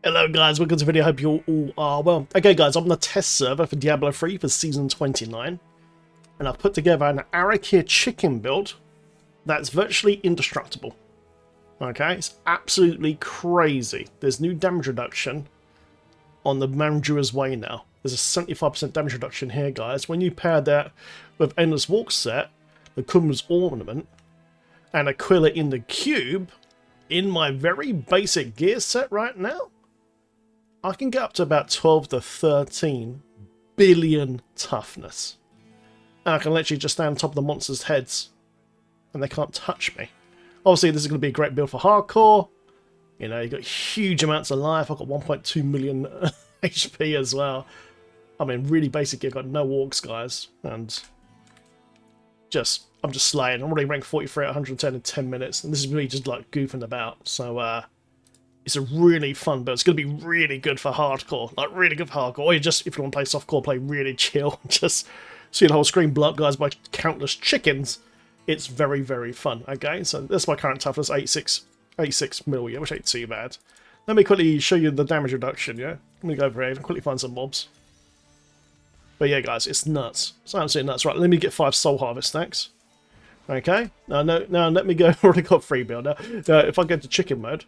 Hello guys, welcome to the video, hope you all are well. Okay guys, I'm on the test server for Diablo 3 for Season 29. And I've put together an Arakir chicken build that's virtually indestructible. Okay, it's absolutely crazy. There's new damage reduction on the Mandra's Way now. There's a 75% damage reduction here guys. When you pair that with Endless Walk set, the Kum's Ornament, and Aquila in the Cube, in my very basic gear set right now, I can get up to about 12 to 13 billion toughness. And I can literally just stand on top of the monsters' heads and they can't touch me. Obviously, this is going to be a great build for hardcore. You know, you've got huge amounts of life. I've got 1.2 million HP as well. I mean, really basic gear. I've got no orcs, guys. And I'm just slaying. I'm already ranked 43 at 110 in 10 minutes. And this is me just like goofing about. So, it's a really fun build. It's going to be really good for hardcore. Like, really good for hardcore. Or you just, if you want to play softcore, play really chill. Just see the whole screen blow up, guys, by countless chickens. It's very, very fun. Okay, so that's my current toughness, 86 mil, yeah, which ain't too bad. Let me quickly show you the damage reduction, yeah? Let me go over here and quickly find some mobs. But yeah, guys, it's nuts. It's absolutely nuts. Right, let me get 5 soul harvest stacks. Okay, now let me go. I've already got 3 build now. If I go to chicken mode,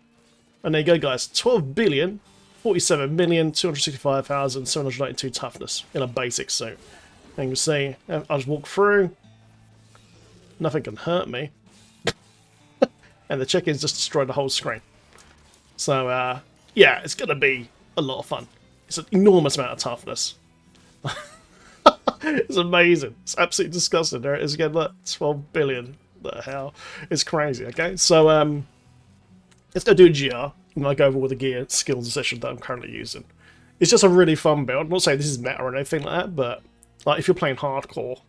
and there you go, guys. 12 billion, 47 million, 265,792 toughness in a basic suit. And you can see, I just walk through. Nothing can hurt me. And the chickens just destroyed the whole screen. So, yeah, it's going to be a lot of fun. It's an enormous amount of toughness. It's amazing. It's absolutely disgusting. There it is again, look, 12 billion. The hell? It's crazy, okay? So, let's go do a GR, and I'll go over with the gear skills session that I'm currently using. It's just a really fun build. I'm not saying this is meta or anything like that, but like if you're playing hardcore,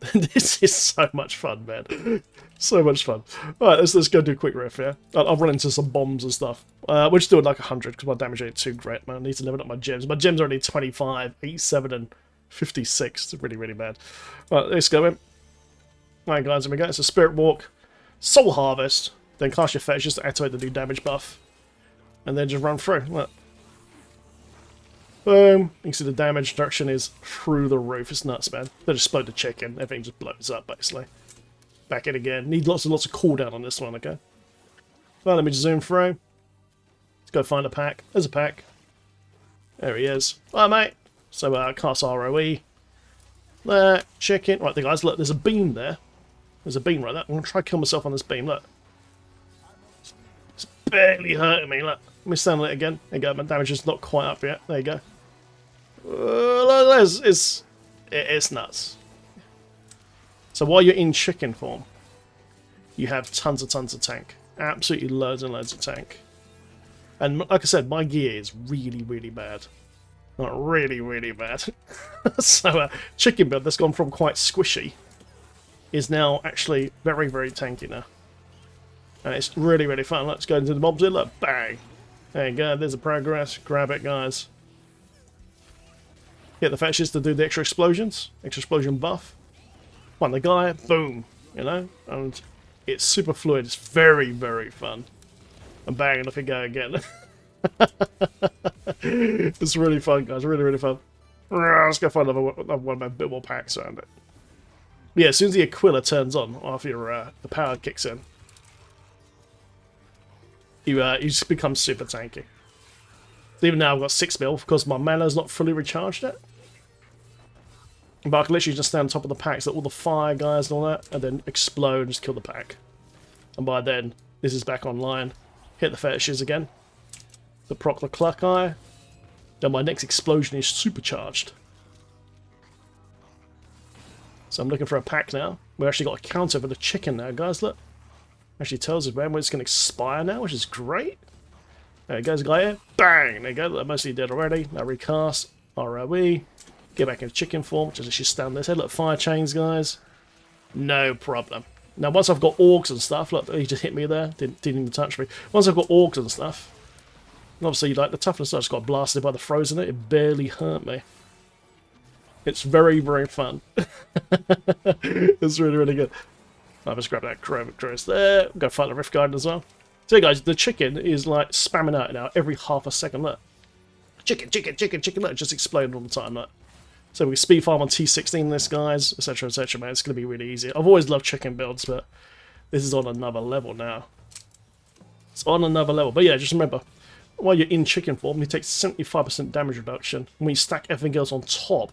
then this is so much fun, man. So much fun. Alright, let's go do a quick riff, yeah? I'll run into some bombs and stuff. We're just doing like 100, because my damage ain't too great, man. I need to level up my gems. My gems are only 25, 87, and 56. It's really, really bad. Alright, let's go in. Alright, guys, here we go. It's a Spirit Walk, Soul Harvest, then cast your fetch just to activate the new damage buff. And then just run through. Look. Boom. You can see the damage reduction is through the roof. It's nuts, man. They just explode the chicken. Everything just blows up, basically. Back in again. Need lots and lots of cooldown on this one, okay? Well, let me just zoom through. Let's go find a pack. There's a pack. There he is. Hi, mate. So, cast ROE. There. Chicken. Right, there, guys. Look, there's a beam there. There's a beam right there. I'm going to try to kill myself on this beam. Look. It's barely hurting me. Look. Let me stand on it again. There you go. My damage is not quite up yet. There you go. It's nuts. So while you're in chicken form, you have tons of tank. Absolutely loads and loads of tank. And like I said, my gear is really, really bad. Not really, really bad. So chicken build that's gone from quite squishy is now actually very, very tanky now. And it's really, really fun. Let's go into the mobs here. Look, bang. There you go. There's a progress. Grab it, guys. Get the fetches to do the extra explosions. Extra explosion buff. Find the guy. Boom. You know? And it's super fluid. It's very, very fun. And bang, and off you go again. It's really fun, guys. Really, really fun. Let's go find another one of my bit more packs around it. Yeah, as soon as the Aquila turns on, after the power kicks in, you just become super tanky. Even now I've got 6 mil because my mana's not fully recharged yet. But I can literally just stand on top of the packs, like all the fire guys and all that, and then explode and just kill the pack. And by then, this is back online. Hit the fetishes again. The proc the cluck eye. Then my next explosion is supercharged. So I'm looking for a pack now. We actually got a counter for the chicken now, guys, look. Actually tells us when it's going to expire now, which is great. There goes a guy here. Bang! There you go. They're mostly dead already. Now recast. ROE. Get back into chicken form, which is actually stand on this head. Look, fire chains, guys. No problem. Now, once I've got orcs and stuff, look, he just hit me there. Didn't even touch me. Once I've got orcs and stuff, and obviously, like the toughness, I just got blasted by the frozen. It barely hurt me. It's very, very fun. It's really, really good. I'll just grab that Chromic Dress there. Go fight the Rift Garden as well. So guys, the chicken is like spamming out now every half a second. Look. Chicken, chicken, chicken, chicken. Look, it just exploding all the time. Look. So we speed farm on T16 this, guys, etc, etc, man. It's going to be really easy. I've always loved chicken builds, but this is on another level now. It's on another level. But yeah, just remember, while you're in chicken form, you take 75% damage reduction. When you stack everything else on top,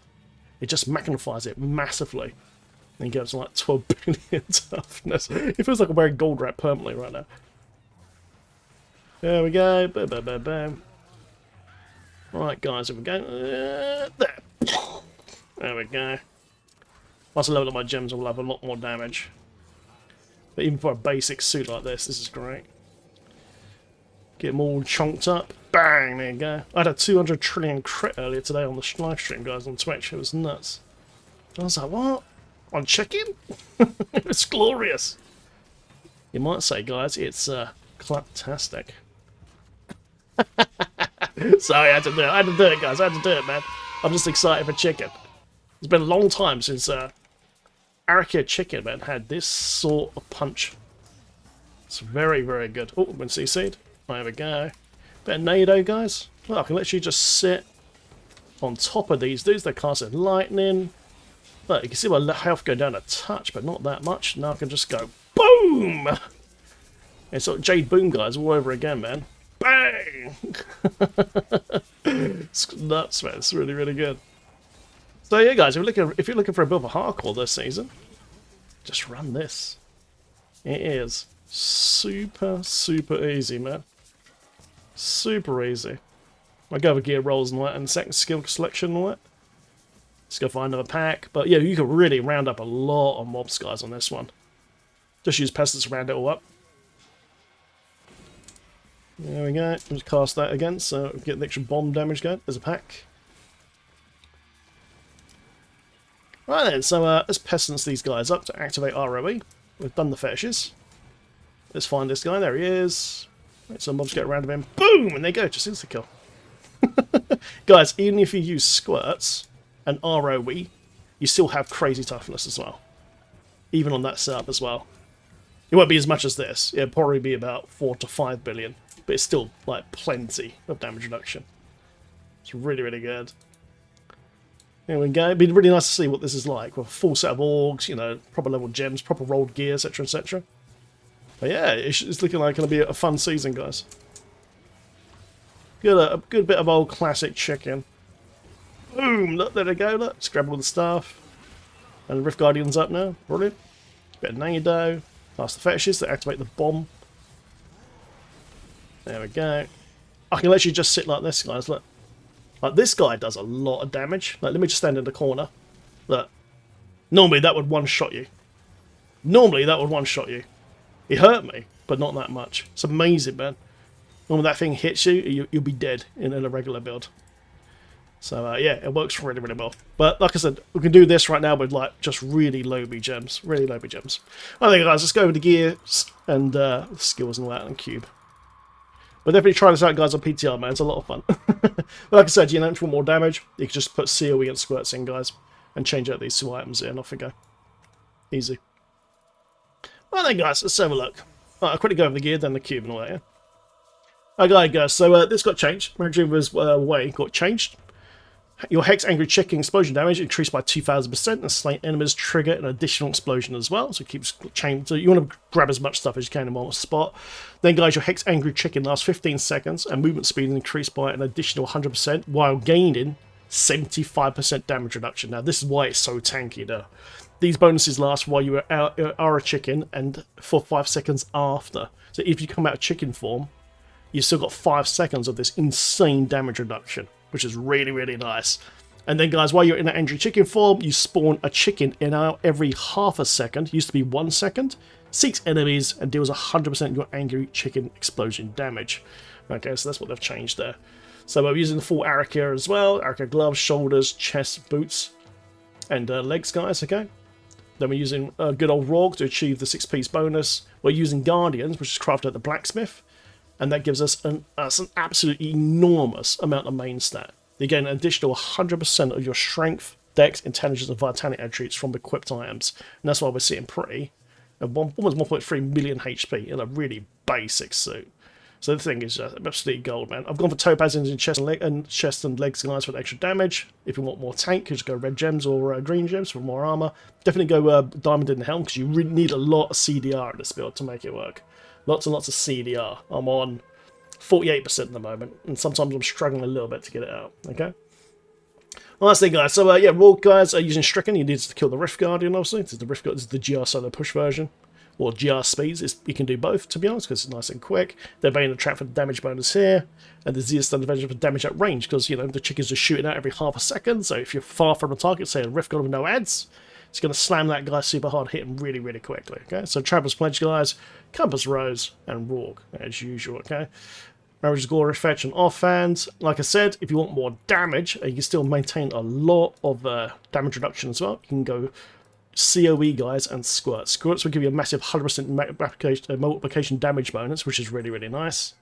it just magnifies it massively. And you get to like 12 billion toughness. It feels like I'm wearing gold wrap permanently right now. There we go. Bam, bam, bam, bam. Right, guys, here we go. There. There we go. Once I level up my gems, I'll have a lot more damage. But even for a basic suit like this is great. Get them all chunked up. Bang! There you go. I had a 200 trillion crit earlier today on the live stream, guys, on Twitch. It was nuts. I was like, what? On chicken? It's glorious. You might say, guys, it's claptastic. Sorry, I had to do it. I had to do it, guys. I had to do it, man. I'm just excited for chicken. It's been a long time since Araka chicken, man, had this sort of punch. It's very, very good. Oh, been CC'd. There we go. Bit of nado, guys. Well, I can literally just sit on top of these dudes. They're casting lightning. Look, you can see my health go down a touch, but not that much. Now I can just go boom! It's sort of Jade Boom, guys, all over again, man. Bang! It's nuts, man. It's really, really good. So yeah, guys, if you're looking for a build for hardcore this season, just run this. It is super, super easy, man. Super easy. I go over gear rolls and all that, and second skill selection and all that. Let's go find another pack. But yeah, you can really round up a lot of mobs, guys, on this one. Just use pestilence to round it all up. There we go. Just cast that again, so get the extra bomb damage going. There's a pack. Right then, so let's pestilence these guys up to activate ROE. We've done the fetishes. Let's find this guy. There he is. Right, so mobs get around him. Boom! And there you go. Just insta-kill. Guys, even if you use squirts and ROE, you still have crazy toughness as well. Even on that setup as well. It won't be as much as this. It'll probably be about 4 to 5 billion. But it's still, like, plenty of damage reduction. It's really, really good. There we go. It'd be really nice to see what this is like with a full set of orgs, you know, proper level gems, proper rolled gear, etc, etc. But yeah, it's looking like it's going to be a fun season, guys. A good bit of old classic chicken. Boom! Look, there they go, look. Let's grab all the stuff. And the Rift Guardian's up now. Brilliant. Bit of nado. Cast the fetishes to activate the bomb. There we go. I can literally just sit like this, guys, look. Like, this guy does a lot of damage. Like, let me just stand in the corner. Look. Normally, that would one-shot you. Normally, that would one-shot you. It hurt me, but not that much. It's amazing, man. When that thing hits you, you'll be dead in a regular build. So, yeah, it works really, really well. But, like I said, we can do this right now with, like, just really low-B gems. Really low-B gems. Alright, guys, let's go over the gears and skills and all that and cube. But definitely try this out, guys, on PTR, man. It's a lot of fun. But like I said, you know, if you want more damage, you can just put COE and squirts in, guys, and change out these 2 items here, and off we go. Easy. Well then, guys, let's have a look. Right, I'll quickly go over the gear, then the cube and all that, yeah? Alright, guys, so this got changed. Magic's way got changed. Your Hex Angry Chicken explosion damage increased by 2000%, and slain enemies trigger an additional explosion as well. So it keeps changing. So you want to grab as much stuff as you can in one spot. Then, guys, your Hex Angry Chicken lasts 15 seconds, and movement speed increased by an additional 100% while gaining 75% damage reduction. Now, this is why it's so tanky, though. These bonuses last while you are a chicken and for 5 seconds after. So if you come out of chicken form, you've still got 5 seconds of this insane damage reduction, which is really, really nice. And then, guys, while you're in an angry chicken form, you spawn a chicken in every half a second. It used to be 1 second. 6 enemies and deals 100% your angry chicken explosion damage. Okay, so that's what they've changed there. So we're using the full Araka as well. Araka gloves, shoulders, chest, boots, and legs, guys, okay? Then we're using good old Rog to achieve the 6-piece bonus. We're using Guardians, which is crafted at the blacksmith. And that gives us an absolutely enormous amount of main stat. You gain an additional 100% of your strength, dex, intelligence, and vitality attributes from equipped items. And that's why we're sitting pretty at almost 1.3 million HP in a really basic suit. So the thing is absolutely gold, man. I've gone for topazes in chest and legs, guys, for the extra damage. If you want more tank, you just go red gems or green gems for more armor. Definitely go diamond in the helm, because you really need a lot of CDR in this build to make it work. Lots and lots of CDR. I'm on 48% at the moment, and sometimes I'm struggling a little bit to get it out. Okay. Last thing, guys. So yeah, raw guys are using Stricken. You need to kill the Rift Guardian, obviously. This is the Rift Guardian. This is the GR solo push version. Or GR speeds, you can do both, to be honest, because it's nice and quick. They're baiting the trap for the damage bonus here, and the Z stun advantage for damage at range, because, you know, the chickens are shooting out every half a second, so if you're far from the target, say a Rift God with no ads, it's going to slam that guy super hard, hit him really, really quickly, okay? So Traveler's Pledge, guys, Compass Rose, and Rorg, as usual, okay? Marriage Glory, Fetch, and Offhand. Like I said, if you want more damage, you can still maintain a lot of damage reduction as well. You can go COE, guys, and Squirts. Squirts will give you a massive 100% multiplication damage bonus, which is really, really nice.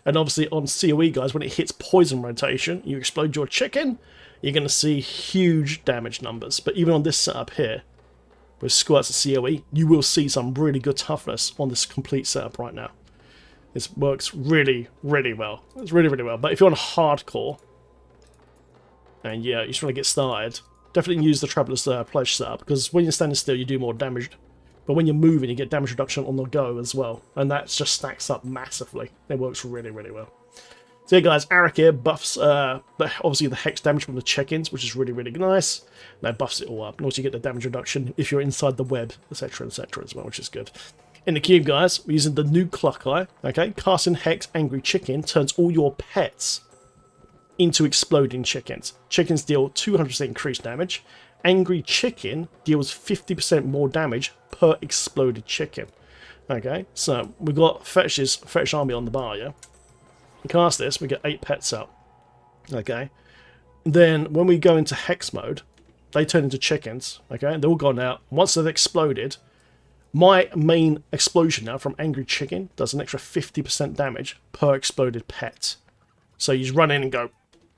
And obviously on COE, guys, when it hits poison rotation, you explode your chicken, you're going to see huge damage numbers. But even on this setup here, with Squirts and COE, you will see some really good toughness on this complete setup right now. This works really, really well. It's really, really well. But if you're on hardcore, and yeah, you just want to get started, definitely use the Traveler's Pledge setup, because when you're standing still, you do more damage. But when you're moving, you get damage reduction on the go as well. And that just stacks up massively. It works really, really well. So yeah, guys, Arak here buffs, obviously, the hex damage from the check-ins, which is really, really nice. That buffs it all up. And also you get the damage reduction if you're inside the web, etc., etc. as well, which is good. In the cube, guys, we're using the new Cluck Eye. Okay, casting Hex Angry Chicken turns all your pets into exploding chickens. Chickens deal 200% increased damage. Angry Chicken deals 50% more damage per exploded chicken. Okay, so we've got Fetish Army on the bar, yeah? We cast this, we get 8 pets out. Okay, then when we go into Hex mode, they turn into chickens. Okay, they're all gone out. Once they've exploded, my main explosion now from Angry Chicken does an extra 50% damage per exploded pet. So you just run in and go,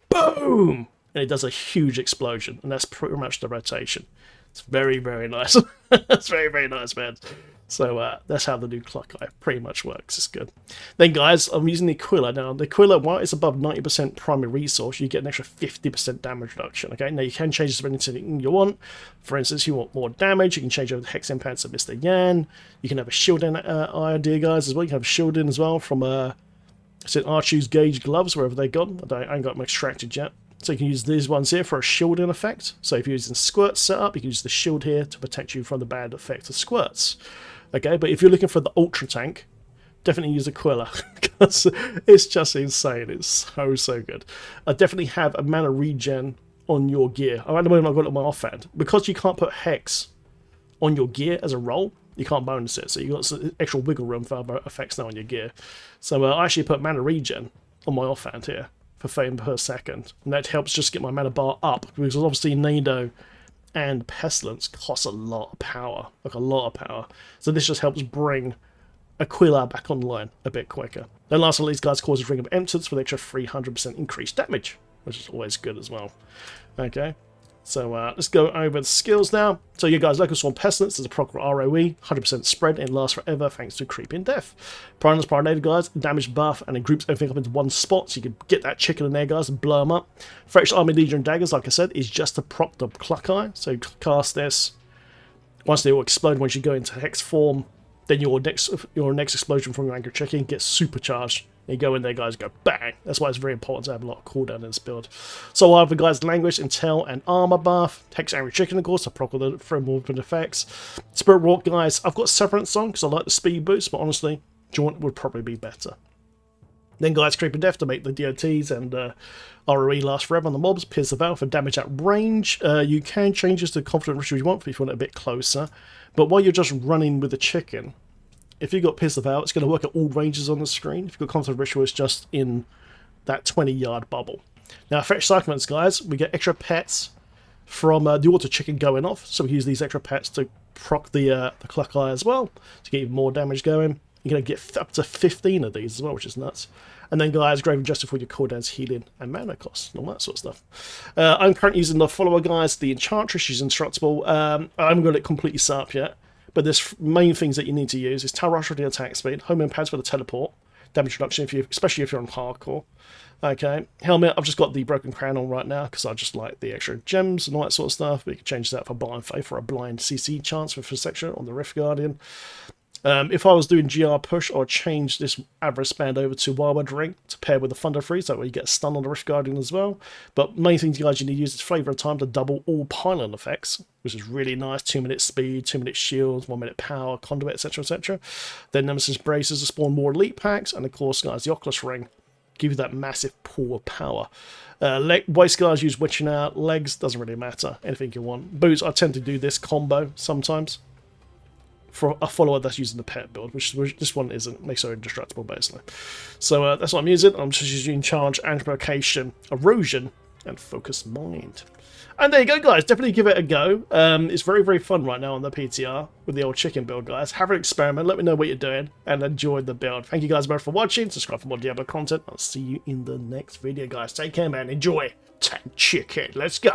boom! And it does a huge explosion, and that's pretty much the rotation. It's very, very nice. That's very, very nice, man. So that's how the new Cluck Eye pretty much works. It's good. Then, guys, I'm using the Aquila. Now, the Aquila, while it's above 90% primary resource, you get an extra 50% damage reduction. Okay, now you can change this to anything you want. For instance, you want more damage, you can change over the Hex Impacts of Mr. Yan. You can have a shielding idea, guys, as well. You can have shielding as well from Archu's Gauge Gloves, wherever they've gone. I ain't got them extracted yet. So you can use these ones here for a shielding effect. So if you're using Squirt setup, you can use the shield here to protect you from the bad effect of Squirts. Okay, but if you're looking for the Ultra Tank, definitely use Aquila, because it's just insane. It's so, so good. I definitely have a mana regen on your gear. At the moment I've got it on my offhand. Because you can't put Hex on your gear as a roll, you can't bonus it. So you've got some extra wiggle room for other effects now on your gear. So I actually put mana regen on my offhand here for frame per second. And that helps just get my mana bar up, because obviously Nado and Pestilence costs a lot of power, like a lot of power. So this just helps bring Aquila back online a bit quicker. Then last but not least, guys, causes Ring of Emptiness for the extra 300% increased damage, which is always good as well. Okay, so let's go over the skills now. So you guys, Local Swarm Pestilence is a proc ROE, 100% spread, and lasts forever thanks to Creeping Death. Primus Paranator, guys, damage buff, and it groups everything up into one spot, so you can get that chicken in there, guys, and blow them up. Fresh Army Legion Daggers, like I said, is just to proc the Cluck Eye. So you cast this. Once they all explode, once you go into Hex form, then your next explosion from your Angry Chicken gets supercharged. You go in there, guys, go bang. That's why it's very important to have a lot of cooldown in this build. So I have the guys Language, Intel, and Armor buff. Hex Angry Chicken, of course, to proc the frame movement effects. Spirit Walk, guys, I've got Severance on because I like the speed boost, but honestly, Jaunt would probably be better. Then, guys, Creeping Death to make the DOTs and ROE last forever on the mobs. Pierce the Veil for damage at range. You can change this to Confident Ritual if you want, if you want it a bit closer. But while you're just running with the chicken, if you've got Pierce the Veil, it's going to work at all ranges on the screen. If you've got Confident Ritual, it's just in that 20-yard bubble. Now, Fetch Cyclements, guys, we get extra pets from the Auto Chicken going off. So we use these extra pets to proc the Cluck Eye as well, to get even more damage going. You're going to get up to 15 of these as well, which is nuts. And then, guys, Grave Injustice for your cooldowns, healing, and mana costs, and all that sort of stuff. I'm currently using the follower, guys, the Enchantress. She's indestructible. I haven't got it completely set up yet, but there's main things that you need to use is Tower Rush for the attack speed, home pads for the teleport, damage reduction, especially if you're on hardcore. Okay, helmet, I've just got the Broken Crown on right now because I just like the extra gems and all that sort of stuff, but you can change that for Blind Faith or a blind CC chance for first section on the Rift Guardian. If I was doing GR push, I would change this average band over to Wildwood Ring to pair with the Thunder Freeze, that way you get a stun on the Rift Guardian as well. But main things, guys, you need to use is Flavour of Time to double all pylon effects, which is really nice. 2-minute speed, 2-minute shields, 1-minute power, conduit, etc, etc. Then Nemesis Braces to spawn more elite packs, and of course, guys, the Oculus Ring give you that massive pool of power. Waist guys use Witching Out, legs, doesn't really matter, anything you want. Boots, I tend to do this combo sometimes for a follower that's using the pet build, which this one isn't, makes her indestructible basically. So that's what I'm using. I'm just using Charge, Amplification, Erosion, and Focus Mind. And there you go, guys. Definitely give it a go. It's very, very fun right now on the PTR with the old chicken build, guys. Have an experiment. Let me know what you're doing and enjoy the build. Thank you guys both for watching. Subscribe for more Diablo content. I'll see you in the next video, guys. Take care, man. Enjoy. Chicken. Let's go.